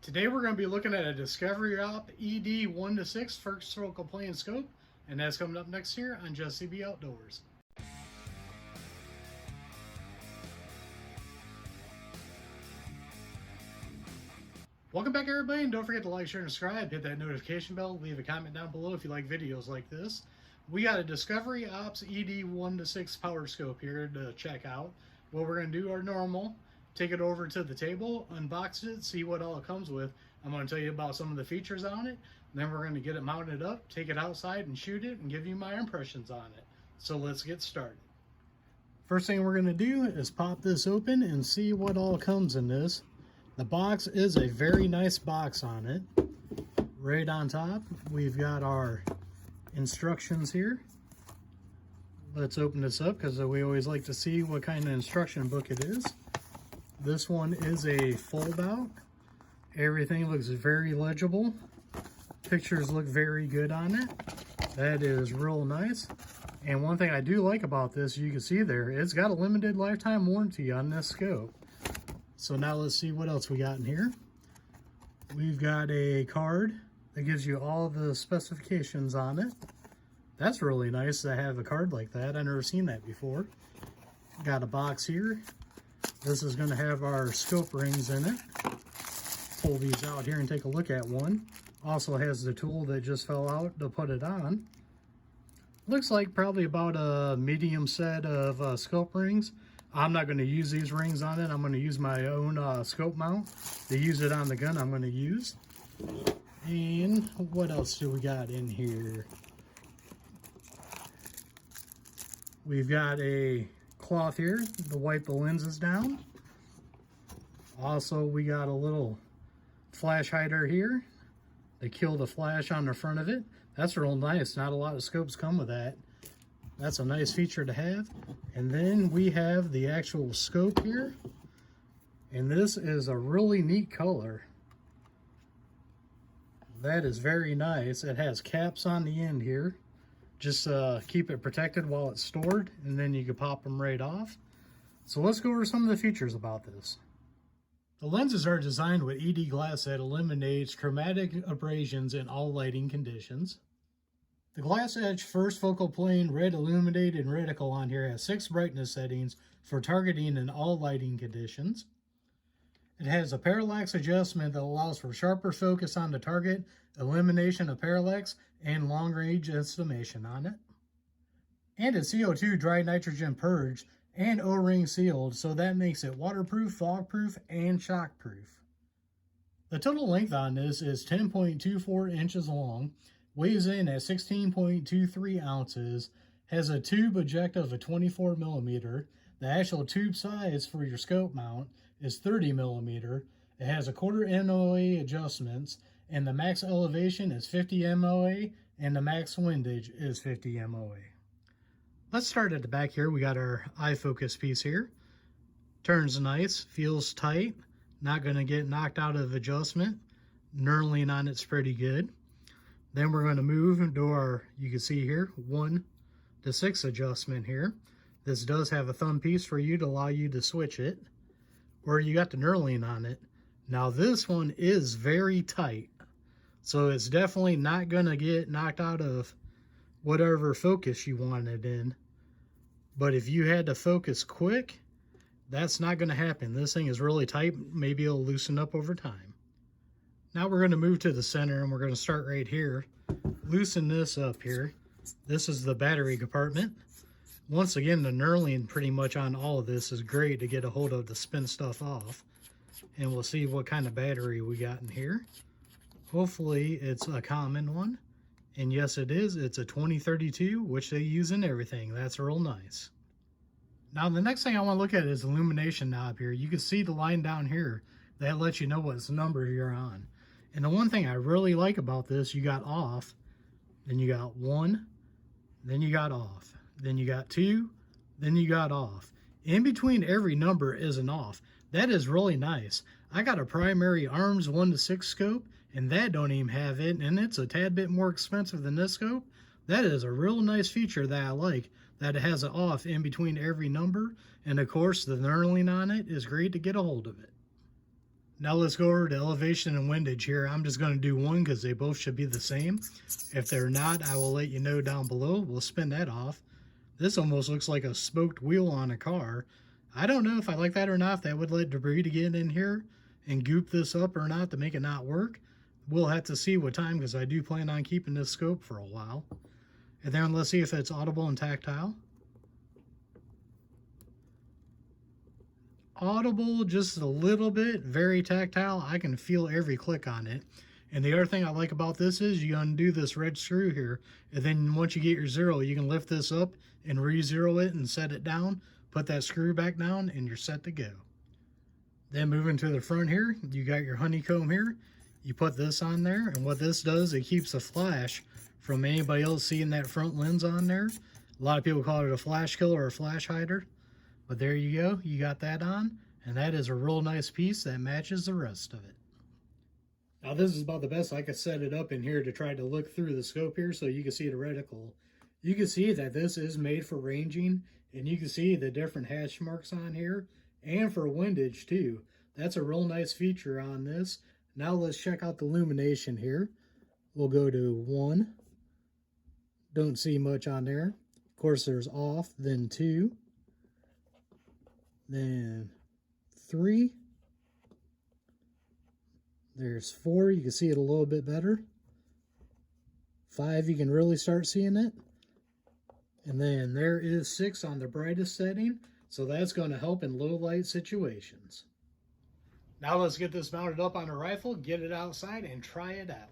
Today we're going to be looking at a DiscoveryOPT ED 1-6 first focal plane scope, and that's coming up next here on Just CB Outdoors. Welcome back everybody, and don't forget to like, share, and subscribe. Hit that notification bell, leave a comment down below if you like videos like this. We got a DiscoveryOPT ED 1-6 power scope here to check out. What we're going to do our normal. Take it over to the table, unbox it, see what all it comes with. I'm going to tell you about some of the features on it. Then we're going to get it mounted up, take it outside and shoot it, and give you my impressions on it. So let's get started. First thing we're going to do is pop this open and see what all comes in this. The box is a very nice box on it. Right on top, we've got our instructions here. Let's open this up because we always like to see what kind of instruction book it is. This one is a fold out. Everything looks very legible. Pictures look very good on it. That is real nice. And one thing I do like about this, you can see there, it's got a limited lifetime warranty on this scope. So now let's see what else we got in here. We've got a card that gives you all the specifications on it. That's really nice to have a card like that. I've never seen that before. Got a box here. This is going to have our scope rings in it. Pull these out here and take a look at one. Also has the tool that just fell out to put it on. Looks like probably about a medium set of scope rings. I'm not going to use these rings on it. I'm going to use my own scope mount to use it on the gun I'm going to use. And what else do we got in here? We've got a cloth here to wipe the lenses down. Also, we got a little flash hider here to kill the flash on the front of it. That's real nice. Not a lot of scopes come with that. That's a nice feature to have. And then we have the actual scope here. And this is a really neat color. That is very nice. It has caps on the end here. Just keep it protected while it's stored, and then you can pop them right off. So let's go over some of the features about this. The lenses are designed with ED glass that eliminates chromatic abrasions in all lighting conditions. The Glass Edge first focal plane red illuminated reticle on here has 6 brightness settings for targeting in all lighting conditions. It has a parallax adjustment that allows for sharper focus on the target, elimination of parallax, and long-range estimation on it. And it's CO2 dry nitrogen purged and O-ring sealed, so that makes it waterproof, fog-proof, and shockproof. The total length on this is 10.24 inches long, weighs in at 16.23 ounces, has a tube objective of 24 millimeter. The actual tube size for your scope mount is 30 millimeter. It has a quarter MOA adjustments, and the max elevation is 50 MOA, and the max windage is 50 MOA. Let's start at the back here. We got our eye focus piece here. Turns nice, feels tight, not going to get knocked out of adjustment. Knurling on it's pretty good. Then we're going to move to our, you can see here, 1 to 6 adjustment here. This does have a thumb piece for you to allow you to switch it, or you got the knurling on it. Now this one is very tight, so it's definitely not going to get knocked out of whatever focus you want it in. But if you had to focus quick, that's not going to happen. This thing is really tight. Maybe it'll loosen up over time. Now we're going to move to the center, and we're going to start right here. Loosen this up here. This is the battery compartment. Once again, the knurling pretty much on all of this is great to get a hold of to spin stuff off. And we'll see what kind of battery we got in here. Hopefully it's a common one. And yes, it is. It's a 2032, which they use in everything. That's real nice. Now the next thing I want to look at is the Illumination Knob here. You can see the line down here. That lets you know what number you're on. And the one thing I really like about this, you got off, then you got 1, then you got off. Then you got 2, then you got off. In between every number is an off. That is really nice. I got a primary arms 1 to 6 scope, and that don't even have it, and it's a tad bit more expensive than this scope. That is a real nice feature that I like, that it has an off in between every number, and of course the knurling on it is great to get a hold of it. Now let's go over to elevation and windage here. I'm just going to do one because they both should be the same. If they're not, I will let you know down below. We'll spin that off. This almost looks like a smoked wheel on a car. I don't know if I like that or not. If that would let debris to get in here and goop this up or not to make it not work. We'll have to see with time because I do plan on keeping this scope for a while. And then let's see if it's audible and tactile. Audible just a little bit, very tactile. I can feel every click on it. And the other thing I like about this is you undo this red screw here, and then once you get your zero, you can lift this up and re-zero it and set it down, put that screw back down, and you're set to go. Then moving to the front here, you got your honeycomb here. You put this on there, and what this does, it keeps the flash from anybody else seeing that front lens on there. A lot of people call it a flash killer or a flash hider. But there you go, you got that on, and that is a real nice piece that matches the rest of it. Now this is about the best I could set it up in here to try to look through the scope here so you can see the reticle. You can see that this is made for ranging, and you can see the different hatch marks on here, and for windage too. That's a real nice feature on this. Now let's check out the illumination here. We'll go to 1. Don't see much on there. Of course there's off, then 2. Then 3, there's 4, you can see it a little bit better. 5, you can really start seeing it. And then there is 6 on the brightest setting, so that's going to help in low light situations. Now let's get this mounted up on a rifle, get it outside, and try it out.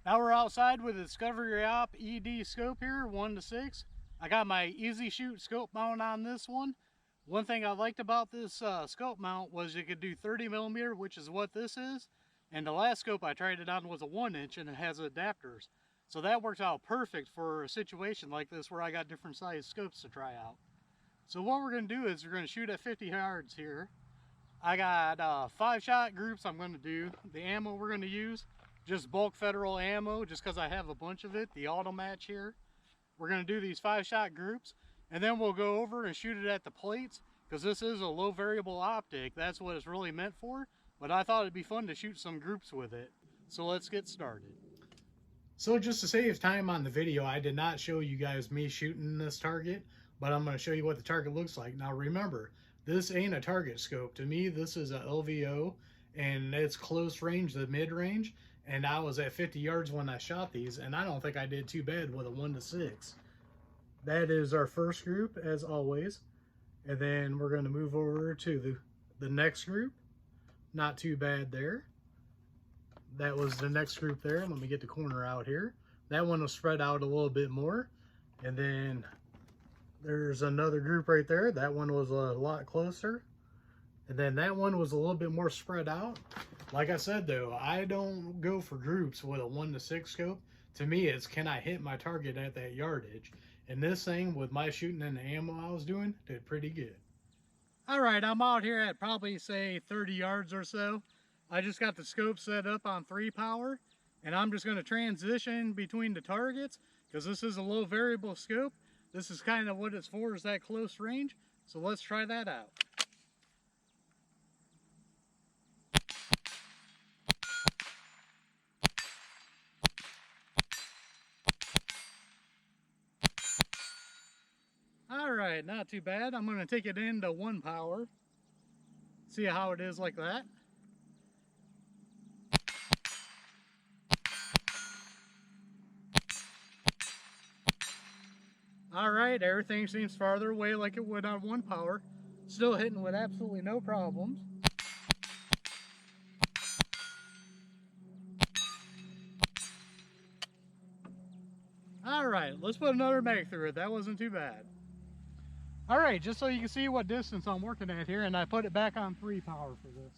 Now we're outside with the DiscoveryOPT ED scope here, 1:6. I got my Easy Shoot scope mount on this one. One thing I liked about this scope mount was you could do 30mm, which is what this is. And the last scope I tried it on was a 1-inch and it has adapters. So that works out perfect for a situation like this where I got different size scopes to try out. So what we're going to do is we're going to shoot at 50 yards here. I got 5-shot groups I'm going to do. The ammo we're going to use, just bulk federal ammo, just because I have a bunch of it, the auto match here. We're going to do these 5-shot groups. And then we'll go over and shoot it at the plates, because this is a low variable optic. That's what it's really meant for. But I thought it'd be fun to shoot some groups with it. So let's get started. So just to save time on the video, I did not show you guys me shooting this target, but I'm going to show you what the target looks like. Now remember, this ain't a target scope. To me, this is a LVO, and it's close range to mid range. And I was at 50 yards when I shot these, and I don't think I did too bad with a 1:6. That is our first group, as always. And then we're going to move over to the next group. Not too bad there. That was the next group there. Let me get the corner out here. That one was spread out a little bit more. And then there's another group right there. That one was a lot closer. And then that one was a little bit more spread out. Like I said though, I don't go for groups with a 1:6 scope. To me, it's can I hit my target at that yardage? And this thing, with my shooting and the ammo I was doing, did pretty good. All right, I'm out here at probably, say, 30 yards or so. I just got the scope set up on 3 power, and I'm just going to transition between the targets, because this is a low variable scope. This is kind of what it's for, is that close range. So let's try that out. All right, not too bad. I'm going to take it into 1 power. See how it is like that. All right, everything seems farther away like it would on 1 power. Still hitting with absolutely no problems. All right, let's put another mag through it. That wasn't too bad. All right, just so you can see what distance I'm working at here, and I put it back on 3 power for this.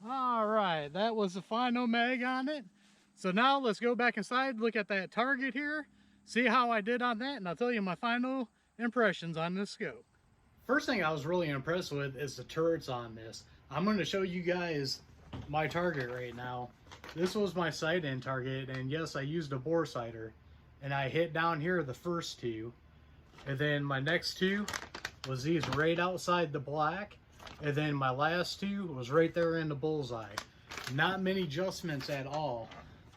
All right, that was the final mag on it. So now let's go back inside, look at that target here. see how I did on that, and I'll tell you my final impressions on this scope. First thing I was really impressed with is the turrets on this. I'm going to show you guys my target right now. This was my sight-in target, and yes, I used a bore sighter, and I hit down here the first two, and then my next two was these right outside the black, and then my last two was right there in the bullseye. Not many adjustments at all.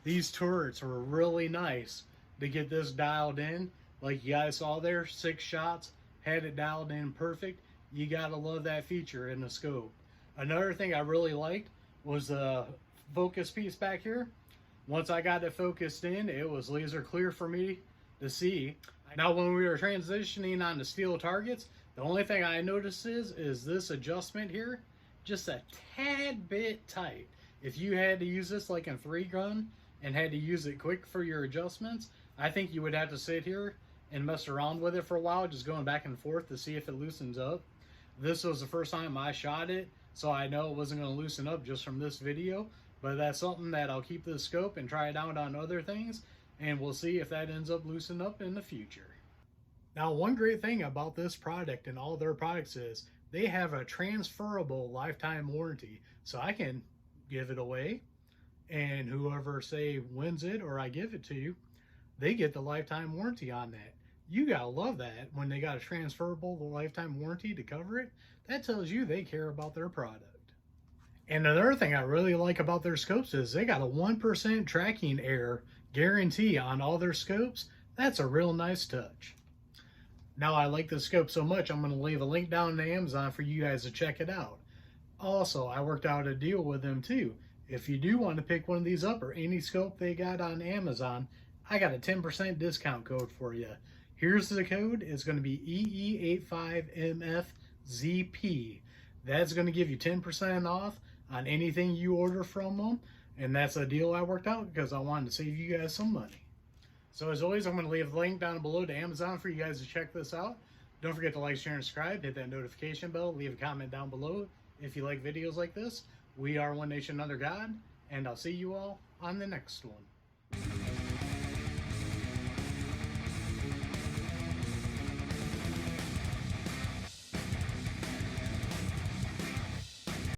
These turrets were really nice to get this dialed in. Like you guys saw there, 6 shots, had it dialed in perfect. You gotta love that feature in the scope. Another thing I really liked was the focus piece back here. Once I got it focused in, it was laser clear for me to see. Now when we were transitioning on the steel targets, the only thing I noticed is this adjustment here, just a tad bit tight. If you had to use this like in 3-gun and had to use it quick for your adjustments, I think you would have to sit here and mess around with it for a while, just going back and forth to see if it loosens up. This was the first time I shot it, so I know it wasn't going to loosen up just from this video, but that's something that I'll keep this scope and try it out on other things, and we'll see if that ends up loosening up in the future. Now, one great thing about this product and all their products is they have a transferable lifetime warranty, so I can give it away, and whoever say wins it or I give it to, they get the lifetime warranty on that. You gotta love that when they got a transferable lifetime warranty to cover it. That tells you they care about their product. And another thing I really like about their scopes is they got a 1% tracking error guarantee on all their scopes. That's a real nice touch. Now I like this scope so much, I'm going to leave a link down on Amazon for you guys to check it out. Also, I worked out a deal with them too. If you do want to pick one of these up or any scope they got on Amazon, I got a 10% discount code for you. Here's the code. It's going to be EE85MFZP. That's going to give you 10% off on anything you order from them. And that's a deal I worked out because I wanted to save you guys some money. So as always, I'm going to leave a link down below to Amazon for you guys to check this out. Don't forget to like, share, and subscribe. Hit that notification bell. Leave a comment down below if you like videos like this. We are One Nation Under God, and I'll see you all on the next one.